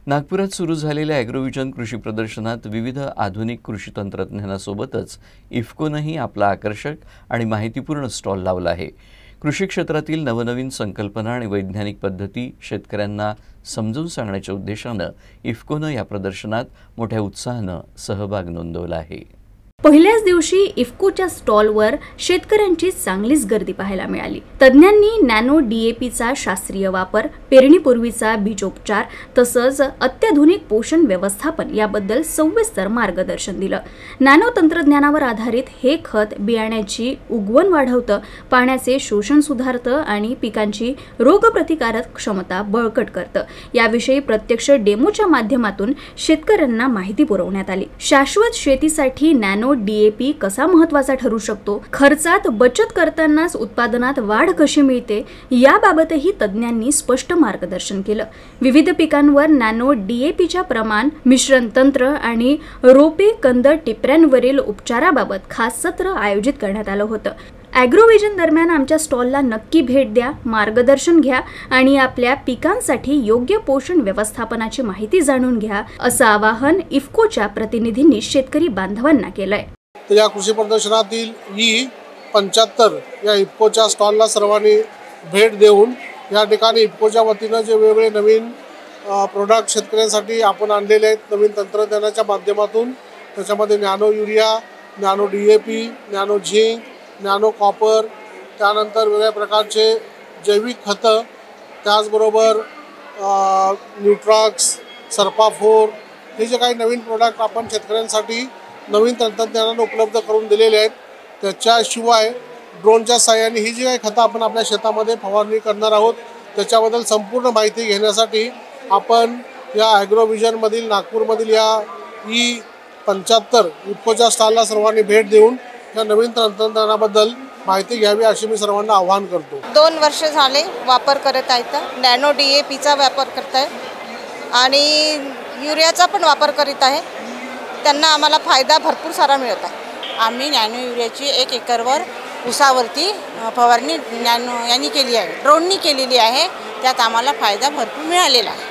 नागपुरात सुरू झालेल्या ॲग्रोव्हिजन कृषी प्रदर्शनात विविध आधुनिक कृषी तंत्रज्ञानासोबतच इफ्कोनंही आपला आकर्षक आणि माहितीपूर्ण स्टॉल लावला आहे। कृषी क्षेत्रातील नवनवीन संकल्पना आणि वैज्ञानिक पद्धती शेतकऱ्यांना समजून सांगण्याच्या उद्देशानं इफ्कोनं या प्रदर्शनात मोठ्या उत्साहानं सहभाग नोंदवला आहे। पहिल्याच दिवशी इफ्कोच्या स्टॉलवर शेतकऱ्यांची चांगलीच गर्दी पाहायला मिळाली। तज्ञांनी नॅनो डीएपीचा शास्त्रीय वापर, पेरणीपूर्वीचा बीजोपचार तसंच अत्याधुनिक पोषण व्यवस्थापन याबद्दल सविस्तर मार्गदर्शन दिलं। नॅनो तंत्रज्ञानावर आधारित हे खत बियाण्याची उगवण वाढवतं, पाण्याचे शोषण सुधारतं आणि पिकांची रोगप्रतिकारक क्षमता बळकट करतं। याविषयी प्रत्यक्ष डेमोच्या माध्यमातून शेतकऱ्यांना माहिती पुरवण्यात आली। शाश्वत शेतीसाठी नॅनो डीएपी कसा महत्त्वाचा ठरू शकतो, खर्चात बचत करतानाच उत्पादनात वाढ कशी मिळते याबाबतही तज्ञांनी स्पष्ट मार्गदर्शन केलं। विविध पिकांवर नॅनो डीएपीच्या प्रमाण, मिश्रण तंत्र आणि रोपे कंद टिपऱ्यांवरील उपचाराबाबत खास सत्र आयोजित करण्यात आलं होतं। ॲग्रोव्हिजन दरम्यान आमच्या स्टॉलला नक्की भेट द्या, मार्गदर्शन घ्या आणि आपल्या पिकांसाठी योग्य पोषण व्यवस्थापनाची माहिती जाणून घ्या, असं आवाहन इफ्कोच्या प्रतिनिधींनी शेतकरी बांधवांना केलंय। या कृषी प्रदर्शनातील E75 या इफ्कोच्या स्टॉलला सर्वांनी भेट देऊन या ठिकाणी इफ्कोच्या वतीनं जे वेगवेगळे नवीन प्रोडक्ट शेतकऱ्यांसाठी आपण आणलेले आहेत, नवीन तंत्रज्ञानाच्या माध्यमातून त्याच्यामध्ये nano urea, nano DAP, nano zinc, nano copper, त्यानंतर वेगवेगळ्या प्रकारचे जैविक खतं, त्याचबरोबर न्यूट्रॉक्स, सर्पाफोर हे जे काही नवीन प्रोडक्ट आपण शेतकऱ्यांसाठी नवीन तंत्रज्ञानाने उपलब्ध करून दिलेले आहेत। त्याच्याशिवाय ड्रोनच्या सहाय्याने ही जी काही खतं आपण आपल्या शेतामध्ये फवारणी करणार आहोत त्याच्याबद्दल संपूर्ण माहिती घेण्यासाठी आपण या ॲग्रोव्हिजनमधील नागपूरमधील या E75 इफ्कोच्या स्टॉलला सर्वांनी भेट देऊन या नवीन तंत्रज्ञानाबद्दल माहिती घ्यावी अशी मी सर्वांना आवाहन करतो। 2 वर्ष झाले वापर करत आहेत, नॅनो डीएपीचा वापर करत आहे आणि युरियाचा पण वापर करीत आहे। त्यांना आम्हाला फायदा भरपूर सारा मिळत आहे। आम्ही नॅनो युरियाची 1 एकरवर ऊसावरती फवारणी नॅनो यांनी केली आहे, ड्रोननी केलेली आहे। त्यात आम्हाला फायदा भरपूर मिळालेला आहे।